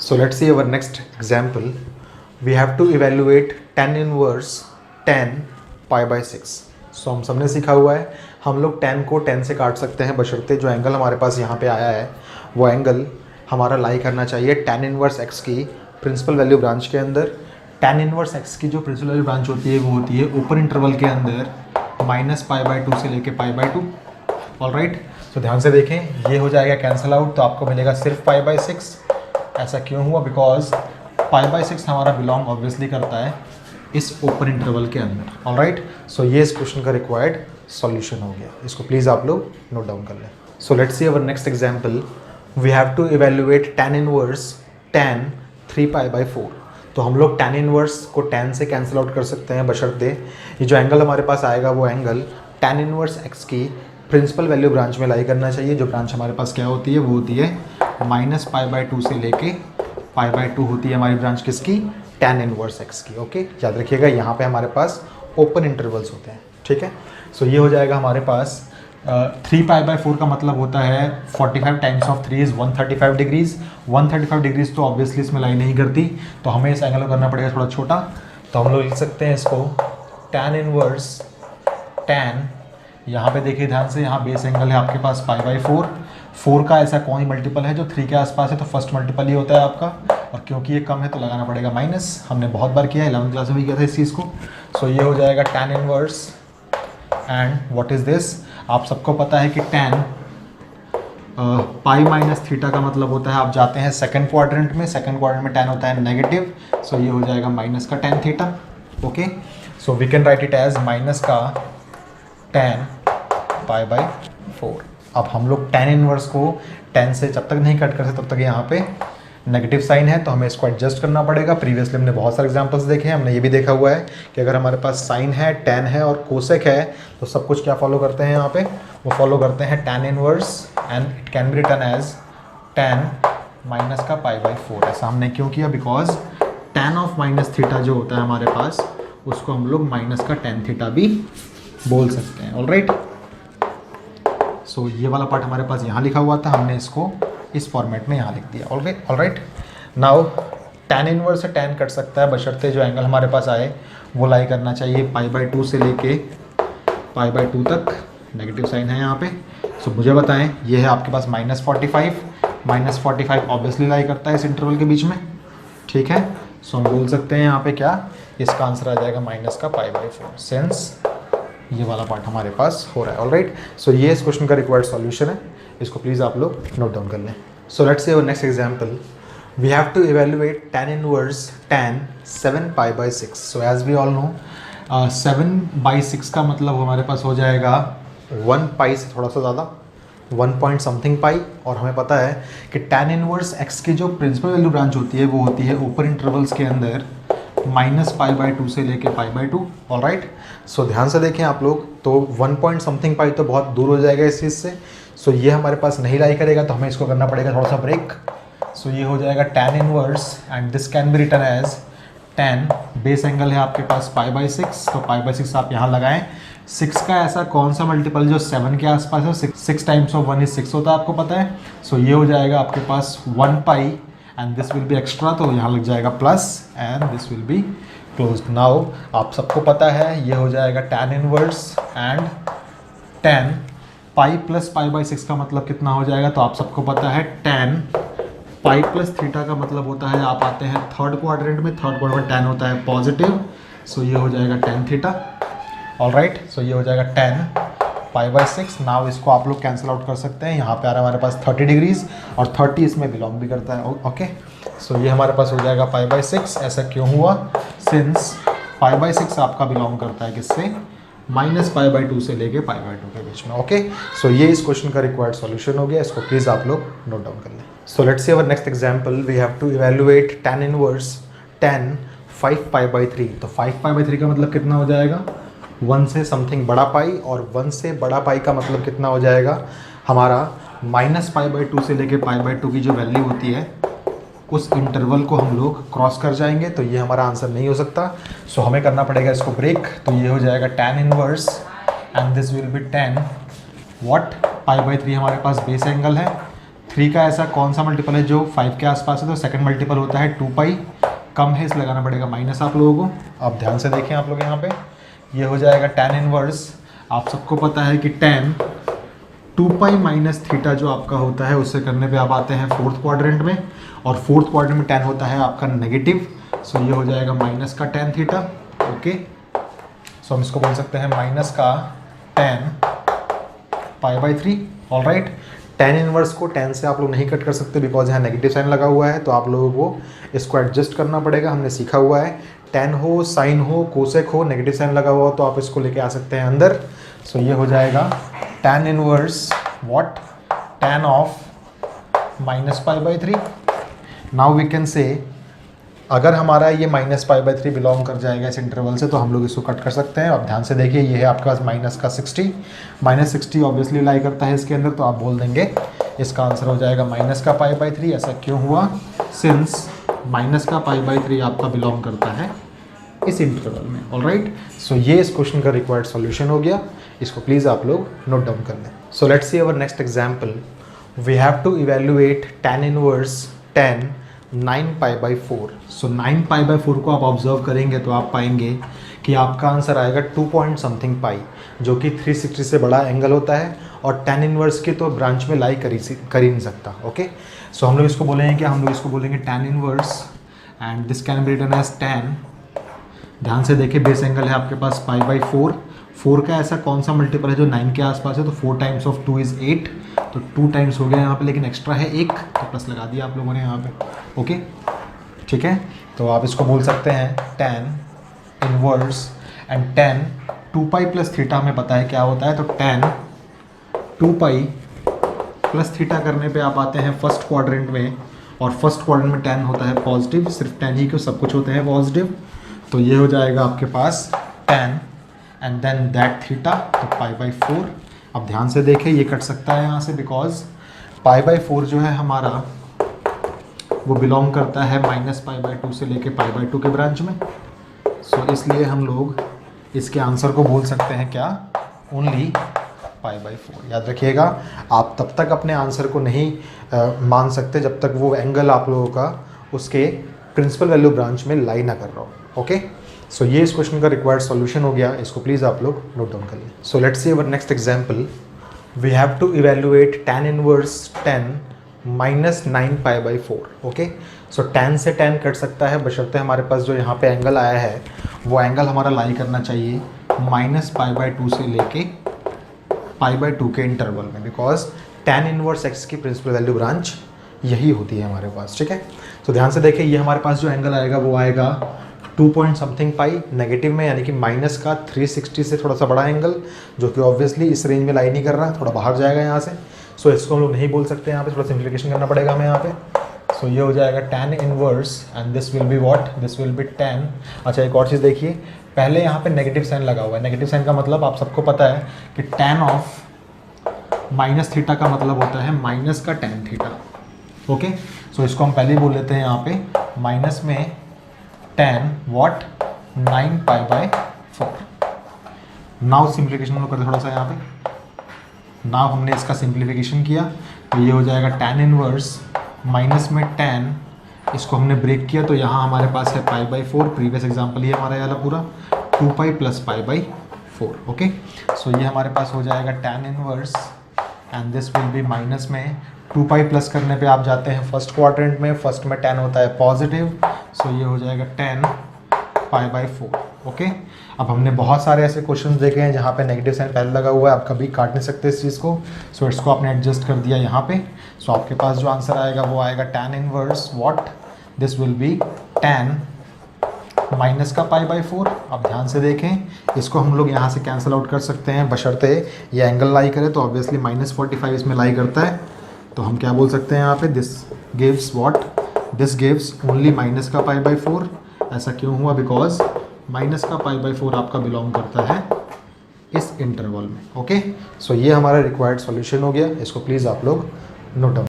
So let's see our next example. We have to evaluate tan inverse tan pi by 6. So हम सबने सीखा हुआ है हम लोग tan को 10 से काट सकते हैं बशर्ते जो एंगल हमारे पास यहाँ पे आया है वो एंगल हमारा लाई करना चाहिए tan इनवर्स x की प्रिंसिपल वैल्यू ब्रांच के अंदर। tan इनवर्स x की जो प्रिंसिपल वैल्यू ब्रांच होती है वो होती है ऊपर इंटरवल के अंदर -π/2 से लेके π/2। ऑलराइट, तो ध्यान से देखें, ये हो जाएगा कैंसिल आउट तो आपको मिलेगा सिर्फ π/6। ऐसा क्यों हुआ? बिकॉज π/6 हमारा बिलोंग ऑब्वियसली करता है इस ओपन इंटरवल के अंदर। ऑलराइट, सो ये इस क्वेश्चन का रिक्वायर्ड सॉल्यूशन हो गया। इसको प्लीज़ आप लोग नोट डाउन कर लें। So let's see our next example. We have to evaluate tan inverse tan 3π/4। तो हम लोग tan इनवर्स को tan से कैंसिल आउट कर सकते हैं बशर्ते ये जो एंगल हमारे पास आएगा वो एंगल tan इनवर्स x की प्रिंसिपल वैल्यू ब्रांच में लाई करना चाहिए। जो ब्रांच हमारे पास क्या होती है वो होती है -π/2 से लेके π/2 होती है हमारी ब्रांच किसकी? tan इनवर्स x की। ओके, याद रखिएगा यहाँ पे हमारे पास ओपन इंटरवल्स होते हैं। ठीक है, सो ये हो जाएगा हमारे पास 3π/4 का मतलब होता है 45 times of 3 is 135 degrees. 135 degrees तो ऑब्वियसली इसमें लाई नहीं करती, तो हमें इस एंगल को करना पड़ेगा थोड़ा छोटा। तो हम लोग लिख सकते हैं इसको tan इनवर्स tan, यहाँ पे देखिए ध्यान से, यहाँ बेस एंगल है आपके पास π/4। 4 का ऐसा कौन मल्टीपल है जो 3 के आसपास है, तो फर्स्ट मल्टीपल ही होता है आपका, और क्योंकि ये कम है तो लगाना पड़ेगा माइनस। हमने बहुत बार किया है, 11th क्लास में भी किया था इस चीज़ को। सो ये हो जाएगा tan inverse and what is this? आप सबको पता है कि tan पाई माइनस थीटा का मतलब होता है आप जाते हैं सेकंड क्वाड्रेंट में, सेकंड क्वाड्रेंट में tan होता है नेगेटिव। सो ये हो जाएगा माइनस का tan theta. Okay, so we can write it as minus का tan π/4। अब हम लोग tan इनवर्स को 10 से जब तक नहीं कट कर सकते तब तक यहाँ पे नेगेटिव साइन है, तो हमें इसको एडजस्ट करना पड़ेगा। प्रीवियसली हमने बहुत सारे एग्जांपल्स देखे हैं, हमने ये भी देखा हुआ है कि अगर हमारे पास साइन है, tan है और कोसेक है तो सब कुछ क्या फॉलो करते हैं यहाँ पे? वो फॉलो करते हैं tan inverse and it can be written as tan minus का π/4। ऐसा हमने क्यों किया? Because tan of minus theta जो होता है हमारे पास उसको हम लोग माइनस का tan थीटा भी बोल सकते हैं। ऑलराइट, सो ये वाला पार्ट हमारे पास यहाँ लिखा हुआ था, हमने इसको इस फॉर्मेट में यहाँ लिख दिया। ऑलराइट, नाउ tan इनवर्स से tan कट सकता है बशर्ते जो एंगल हमारे पास आए वो लाई करना चाहिए π/2 से लेके π/2 तक। नेगेटिव साइन है यहाँ पे। सो मुझे बताएं, ये है आपके पास -45 ऑब्वियसली लाई करता है इस इंटरवल के बीच में। ठीक है, सो हम बोल सकते हैं यहाँ पे क्या? इसका आंसर आ जाएगा माइनस का π/4 सेंस ये वाला पार्ट हमारे पास हो रहा है। ऑलराइट, सो ये इस क्वेश्चन का रिक्वायर्ड सॉल्यूशन है। इसको प्लीज़ आप लोग नोट डाउन कर लें। So let's see our next example. We have to evaluate tan inverse tan 7π/6। So as we all know 7/6 का मतलब हमारे पास हो जाएगा 1 पाई से थोड़ा सा ज़्यादा, 1 पॉइंट समथिंग पाई। और हमें पता है कि tan इनवर्स x की जो प्रिंसिपल वैल्यू ब्रांच होती है वो होती है ऊपर इंटरवल्स के अंदर -π/2 से लेके π/2। ऑलराइट, सो ध्यान से देखें आप लोग, तो 1 पॉइंट समथिंग पाई तो बहुत दूर हो जाएगा इस चीज़ से। सो ये हमारे पास नहीं लाई करेगा, तो हमें इसको करना पड़ेगा थोड़ा सा ब्रेक। सो ये हो जाएगा tan inverse and this can be written as tan, base angle है आपके पास π/6, तो π/6 आप यहाँ लगाएं। 6 का ऐसा कौन सा मल्टीपल जो 7 के आसपास है? 6 टाइम्स ऑफ 1 इज 6 होता है, आपको पता है। सो ये हो जाएगा आपके पास 1 pi and this will be extra, तो यहाँ लग जाएगा plus and this will be closed. Now आप सबको पता है ये हो जाएगा tan inverse and tan pi plus π/6 का मतलब कितना हो जाएगा? तो आप सबको पता है tan पाई प्लस थीटा का मतलब होता है आप आते हैं थर्ड क्वाड्रेंट में, थर्ड क्वाड्रेंट में tan होता है पॉजिटिव। सो ये हो जाएगा tan थीटा। ऑलराइट, सो ये हो जाएगा tan π/6। नाउ इसको आप लोग कैंसिल आउट कर सकते हैं। यहाँ पे आ रहा है हमारे पास 30 डिग्रीज और 30 इसमें बिलोंग भी करता है। ओके, सो ये हमारे पास हो जाएगा π/6। ऐसा क्यों हुआ? सिंस π/6 आपका बिलोंग करता है किससे? -π/2 से लेके π/2 के बीच में। ओके, सो ये इस क्वेश्चन का रिक्वायर्ड सॉल्यूशन हो गया। इसको प्लीज़ आप लोग नोट डाउन कर लें। So let's see our next example. We have to evaluate tan inverse tan 5π/3। तो 5π/3 का मतलब कितना हो जाएगा? 1 से समथिंग बड़ा पाई, और 1 से बड़ा पाई का मतलब कितना हो जाएगा हमारा? -π/2 से लेके π/2 की जो वैल्यू होती है उस इंटरवल को हम लोग क्रॉस कर जाएंगे, तो ये हमारा आंसर नहीं हो सकता। सो हमें करना पड़ेगा इसको ब्रेक। तो ये हो जाएगा tan inverse and this will be tan what? π/3 हमारे पास बेस एंगल है, 3 का ऐसा कौन सा मल्टीपल है जो 5 के आसपास है, तो सेकंड मल्टीपल होता है 2 पाई, कम है इसलिए लगाना पड़ेगा माइनस आप लोगों को। आप ध्यान से देखें आप लोग यहाँ पे, ये हो जाएगा tan इनवर्स। आप सबको पता है कि tan 2 पाई माइनस थीटा जो आपका होता है उससे करने पे आप आते हैं फोर्थ क्वाड्रेंट में, और फोर्थ क्वाड्रेंट में tan होता है आपका नेगेटिव, सो ये हो जाएगा माइनस का tan थीटा। ओके, सो हम इसको बोल सकते हैं माइनस का tan π/3। All right, tan inverse को tan से आप लोग नहीं कट कर सकते बिकॉज यहाँ नेगेटिव साइन लगा हुआ है, तो आप लोगों को इसको एडजस्ट करना पड़ेगा। हमने सीखा हुआ है tan हो, साइन हो, कोसेक हो, नेगेटिव साइन लगा हुआ हो तो आप इसको लेके आ सकते हैं अंदर। सो ये हो जाएगा tan inverse what, tan of minus π/3। Now we can say अगर हमारा ये माइनस π/3 बिलोंग कर जाएगा इस इंटरवल से तो हम लोग इसको कट कर सकते हैं। अब ध्यान से देखिए, ये है आपके पास माइनस का 60, माइनस 60 ऑब्वियसली लाई करता है इसके अंदर, तो आप बोल देंगे इसका आंसर हो जाएगा माइनस का π/3। ऐसा क्यों हुआ? सिंस माइनस का π/3 आपका बिलोंग करता है इस इंटरवल में। ऑल राइट, सो ये इस क्वेश्चन का रिक्वायर्ड सॉल्यूशन हो गया। इसको प्लीज़ आप लोग नोट डाउन कर लें। So let's see our next example. We have to evaluate tan inverse 10 9 π/4। So 9 π/4 को आप ऑब्जर्व करेंगे तो आप पाएंगे कि आपका आंसर आएगा 2 पॉइंट समथिंग पाई, जो कि 360 से बड़ा एंगल होता है, और tan इनवर्स की तो ब्रांच में लाई कर ही नहीं सकता। ओके, सो हम लोग इसको बोलेंगे क्या, हम लोग इसको बोलेंगे tan inverse, and this can be written as tan। ध्यान से देखिए, बेस एंगल है आपके पास π/4, 4 का ऐसा कौन सा मल्टीपल है जो 9 के आसपास है, तो 4 टाइम्स ऑफ 2 इज़ 8, तो 2 टाइम्स हो गया यहाँ पे, लेकिन एक्स्ट्रा है 1 तो प्लस लगा दिया आप लोगों ने यहाँ पे। ओके, ठीक है, तो आप इसको बोल सकते हैं tan inverse, and tan 2 pi plus theta हमें पता है क्या होता है, तो tan 2 पाई प्लस थीटा करने पे आप आते हैं फर्स्ट क्वाड्रेंट में, और फर्स्ट क्वाड्रेंट में tan होता है पॉजिटिव, सिर्फ tan ही क्यों, सब कुछ होते हैं पॉजिटिव, तो ये हो जाएगा आपके पास tan and then that theta, तो π/4। अब ध्यान से देखें, ये कट सकता है यहाँ से बिकॉज π/4 जो है हमारा वो बिलोंग करता है माइनस π/2 से लेके π/2 के ब्रांच में। सो इसलिए हम लोग इसके आंसर को बोल सकते हैं क्या, ओनली π/4। याद रखिएगा, आप तब तक अपने आंसर को नहीं मान सकते जब तक वो एंगल आप लोगों का उसके प्रिंसिपल वैल्यू ब्रांच में लाई ना कर रहा हो। ओके, सो ये इस क्वेश्चन का रिक्वायर्ड सॉल्यूशन हो गया। इसको प्लीज़ आप लोग नोट डाउन कर लें। So let's see our next example. We have to evaluate tan inverse 10 minus 9 π/4। Okay, so tan से tan कट सकता है बशर्ते हमारे पास जो यहाँ पे एंगल आया है वो एंगल हमारा लाई करना चाहिए माइनस π/2 से लेके π/2 के इंटरवल में, बिकॉज tan इनवर्स x की प्रिंसिपल वैल्यू ब्रांच यही होती है हमारे पास। ठीक है, तो ध्यान से देखिए, ये हमारे पास जो एंगल आएगा वो आएगा 2 पॉइंट समथिंग पाई नेगेटिव में, यानी कि माइनस का 360 से थोड़ा सा बड़ा एंगल, जो कि ऑब्वियसली इस रेंज में लाई नहीं कर रहा, थोड़ा बाहर जाएगा यहाँ से। सो इसको हम लोग नहीं बोल सकते, यहाँ पे थोड़ा सिंप्लीफिकेशन करना पड़ेगा हमें यहाँ पे। सो ये हो जाएगा tan inverse, and this will be what, this will be tan। अच्छा, एक और चीज़ देखिए, पहले यहाँ पे नेगेटिव साइन लगा हुआ है। नेगेटिव साइन का मतलब आप सबको पता है कि tan ऑफ माइनस थीटा का मतलब होता है माइनस का tan थीटा। ओके, सो इसको हम पहले ही बोल लेते हैं यहाँ पे माइनस में tan व्हाट 9 π/4। नाउ सिंप्लीफिकेशन हम लोग करते थोड़ा सा यहाँ पे। नाउ हमने इसका सिंप्लीफिकेशन किया तो ये हो जाएगा tan इनवर्स माइनस में tan, इसको हमने ब्रेक किया तो यहाँ हमारे पास है π/4। प्रीवियस एग्जाम्पल ये हमारा वाला पूरा 2 पाई प्लस π/4। ओके, सो ये हमारे पास हो जाएगा tan inverse, and this will B minus में 2 पाई प्लस करने पे आप जाते हैं फर्स्ट क्वाड्रेंट में, फर्स्ट में tan होता है पॉजिटिव, सो ये हो जाएगा tan π/4। ओके, अब हमने बहुत सारे ऐसे क्वेश्चंस देखे हैं जहाँ पे नेगेटिव साइन पहले लगा हुआ है, आप कभी काट नहीं सकते इस चीज़ को। सो इसको आपने एडजस्ट कर दिया यहाँ पे। सो आपके पास जो आंसर आएगा वो आएगा tan inverse what, this will be tan minus का π/4। अब ध्यान से देखें, इसको हम लोग यहाँ से कैंसिल आउट कर सकते हैं बशर्ते ये एंगल लाई करे, तो ऑब्वियसली -45 इसमें लाई करता है, तो हम क्या बोल सकते हैं यहाँ पे, this gives what, this gives only minus का π/4। ऐसा क्यों हुआ, बिकॉज माइनस का π/4 आपका बिलोंग करता है इस इंटरवल में। ओके, सो ये हमारा रिक्वायर्ड सॉल्यूशन हो गया। इसको प्लीज़ आप लोग नोट डाउन